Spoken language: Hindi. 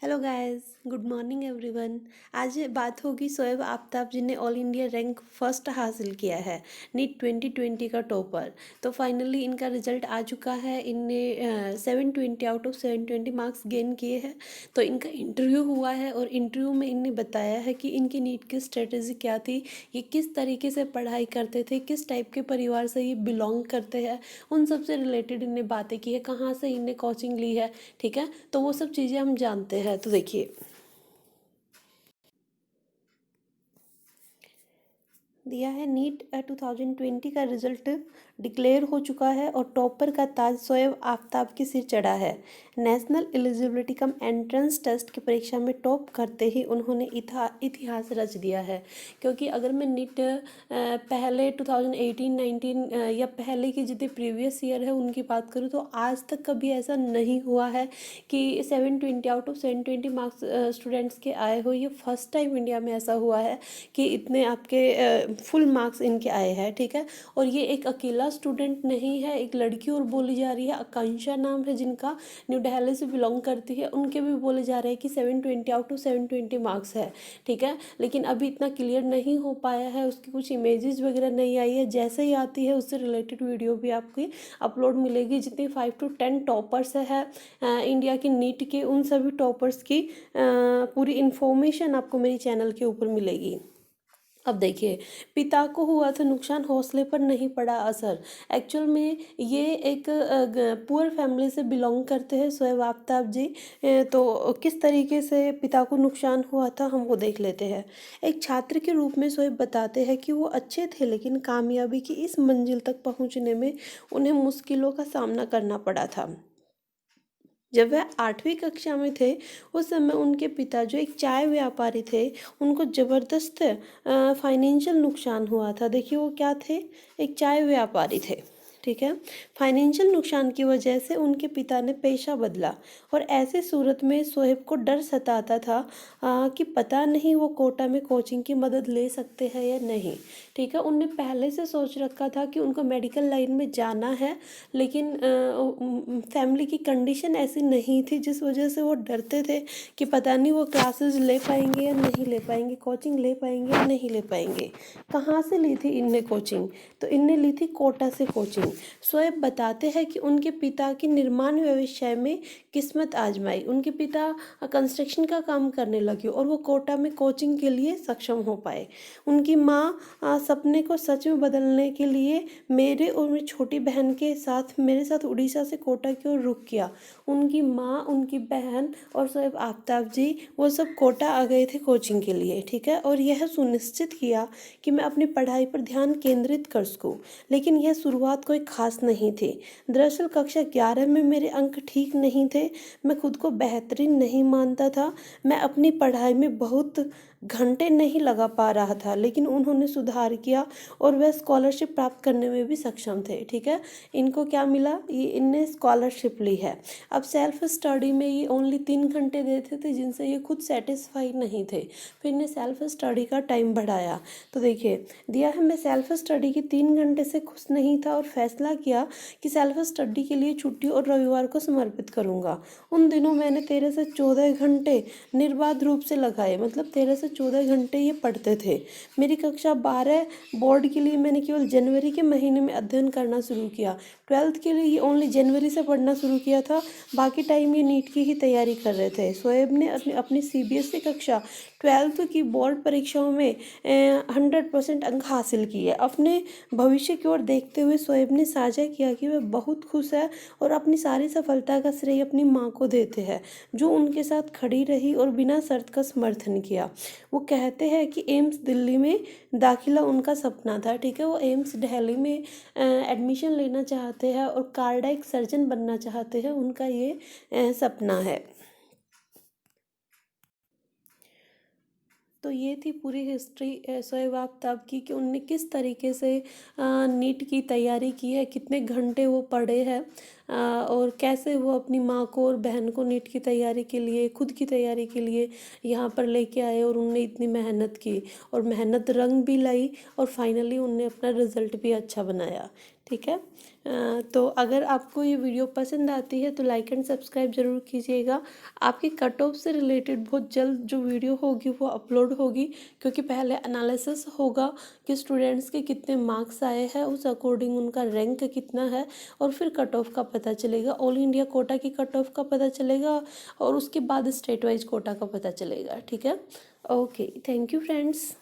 Hello guys, good morning everyone. आज बात होगी शोएब आफ्ताब जिन्हें ऑल इंडिया रैंक फर्स्ट हासिल किया है, नीट 2020 का टॉपर। तो फाइनली इनका रिजल्ट आ चुका है। इनने 720 आउट ऑफ 720 मार्क्स गेन किए हैं। तो इनका इंटरव्यू हुआ है और इंटरव्यू में इनने बताया है कि इनकी नीट की स्ट्रेटेजी क्या थी, ये किस तरीके से पढ़ाई करते थे, किस टाइप के परिवार से ये बिलोंग करते हैं, उन सब से रिलेटेड इनने बातें की है, कहाँ से इनने कोचिंग ली है। ठीक है, तो वो सब चीज़ें हम जानते हैं। तो देखिए, दिया है नीट 2020 का रिजल्ट डिक्लेयर हो चुका है और टॉपर का ताज शोएब आफ्ताब के सिर चढ़ा है। National eligibility cum entrance test की परीक्षा में टॉप करते ही उन्होंने इतिहास रच दिया है। क्योंकि अगर मैं नीट पहले 2018-19 या पहले की जितने प्रीवियस ईयर है उनकी बात करूँ तो आज तक कभी ऐसा नहीं हुआ है कि 720 आउट ऑफ 720 मार्क्स स्टूडेंट्स के आए हो। ये फर्स्ट टाइम इंडिया में ऐसा हुआ है कि इतने आपके फुल मार्क्स इनके आए हैं। ठीक है, और ये एक अकेला स्टूडेंट नहीं है, एक लड़की और बोली जा रही है, आकांक्षा नाम है, जिनका न्यू दिल्ली से बिलोंग करती है। उनके भी बोले जा रहे हैं कि 720 आउट ऑफ 720 मार्क्स है। ठीक है, लेकिन अभी इतना क्लियर नहीं हो पाया है, उसकी कुछ इमेजेस वगैरह नहीं आई है। जैसे ही आती है उससे रिलेटेड वीडियो भी आपकी अपलोड मिलेगी। जितने 5 to 10 टॉपर्स है इंडिया की नीट के, उन सभी टॉपर्स की पूरी इन्फॉर्मेशन आपको मेरी चैनल के ऊपर मिलेगी। अब देखिए, पिता को हुआ था नुकसान, हौसले पर नहीं पड़ा असर। एक्चुअल में ये एक पुअर फैमिली से बिलोंग करते हैं शोएब आफ्ताब जी। तो किस तरीके से पिता को नुकसान हुआ था हम वो देख लेते हैं। एक छात्र के रूप में शोएब बताते हैं कि वो अच्छे थे, लेकिन कामयाबी की इस मंजिल तक पहुंचने में उन्हें मुश्किलों का सामना करना पड़ा था। जब वह 8वीं कक्षा में थे, उस समय उनके पिता जो एक चाय व्यापारी थे, उनको ज़बरदस्त फाइनेंशियल नुकसान हुआ था। देखिए वो क्या थे, एक चाय व्यापारी थे। ठीक है, फाइनेंशियल नुकसान की वजह से उनके पिता ने पेशा बदला और ऐसे सूरत में शोएब को डर सताता था कि पता नहीं वो कोटा में कोचिंग की मदद ले सकते हैं या नहीं। ठीक है, उनने पहले से सोच रखा था कि उनको मेडिकल लाइन में जाना है, लेकिन फैमिली की कंडीशन ऐसी नहीं थी, जिस वजह से वो डरते थे कि पता नहीं वो क्लासेस ले पाएंगे या नहीं ले पाएंगे, कोचिंग ले पाएंगे या नहीं ले पाएंगे। कहाँ से ली थी इनने कोचिंग? तो इनने ली थी कोटा से कोचिंग। शोएब बताते हैं कि उनके पिता की निर्माण व्यवसाय में किस्मत आजमाई। उनके पिता कंस्ट्रक्शन का काम करने लगे और वो कोटा में कोचिंग के लिए सक्षम हो पाए। उनकी माँ सपने को सच में बदलने के लिए मेरे और मेरी छोटी बहन के साथ मेरे साथ उड़ीसा से कोटा की ओर रुख किया। उनकी माँ, उनकी बहन और शोएब आफ्ताब जी वो सब कोटा आ गए थे कोचिंग के लिए। ठीक है, और यह सुनिश्चित किया कि मैं अपनी पढ़ाई पर ध्यान केंद्रित कर सकूं। लेकिन यह शुरुआत कोई खास नहीं थी। दरअसल कक्षा 11 में मेरे अंक ठीक नहीं थे। मैं खुद को बेहतरीन नहीं मानता था। मैं अपनी पढ़ाई में बहुत घंटे नहीं लगा पा रहा था, लेकिन उन्होंने सुधार किया और वह स्कॉलरशिप प्राप्त करने में भी सक्षम थे। ठीक है, इनको क्या मिला, ये इनने स्कॉलरशिप ली है। अब सेल्फ स्टडी में ये ओनली 3 घंटे देते थे, जिनसे ये खुद सेटिस्फाई नहीं थे। फिर इन्हें सेल्फ स्टडी का टाइम बढ़ाया। तो देखिए, दिया है, मैं सेल्फ स्टडी की 3 घंटे से खुश नहीं था और फैसला किया कि सेल्फ स्टडी के लिए छुट्टी और रविवार को समर्पित करूँगा। उन दिनों मैंने 13 से 14 घंटे निर्बाध रूप से लगाए, मतलब 13 से 14 घंटे ये पढ़ते थे। मेरी कक्षा 12 बोर्ड के लिए मैंने केवल जनवरी के महीने में अध्ययन करना शुरू किया। 12th के लिए ये ओनली जनवरी से पढ़ना शुरू किया था, बाकी टाइम ये नीट की ही तैयारी कर रहे थे। शोएब ने अपनी सीबीएसई कक्षा 12th की बोर्ड परीक्षाओं में 100% अंक हासिल किए। अपने भविष्य की ओर देखते हुए शोएब ने साझा किया कि वह बहुत खुश है और अपनी सारी सफलता का श्रेय अपनी माँ को देते हैं, जो उनके साथ खड़ी रही और बिना शर्त का समर्थन किया। वो कहते हैं कि एम्स दिल्ली में दाखिला उनका सपना था। ठीक है, वो एम्स दिल्ली में एडमिशन लेना चाहते हैं और कार्डियक सर्जन बनना चाहते हैं, उनका ये सपना है। तो ये थी पूरी हिस्ट्री शोएब आफ्ताब की कि उनने किस तरीके से नीट की तैयारी की है, कितने घंटे वो पढ़े हैं और कैसे वो अपनी माँ को और बहन को नीट की तैयारी के लिए, खुद की तैयारी के लिए यहाँ पर लेके आए और उनने इतनी मेहनत की और मेहनत रंग भी लाई और फाइनली उनने अपना रिजल्ट भी अच्छा बनाया। ठीक है। तो अगर आपको ये वीडियो पसंद आती है तो लाइक एंड सब्सक्राइब ज़रूर कीजिएगा। आपकी कट ऑफ से रिलेटेड बहुत जल्द जो वीडियो होगी वो अपलोड होगी, क्योंकि पहले एनालिसिस होगा कि स्टूडेंट्स के कितने मार्क्स आए हैं, उस अकॉर्डिंग उनका रैंक कितना है, और फिर कट ऑफ का पता चलेगा, ऑल इंडिया कोटा की कट ऑफ का पता चलेगा, और उसके बाद स्टेट वाइज कोटा का पता चलेगा। ठीक है, ओके, थैंक यू फ्रेंड्स।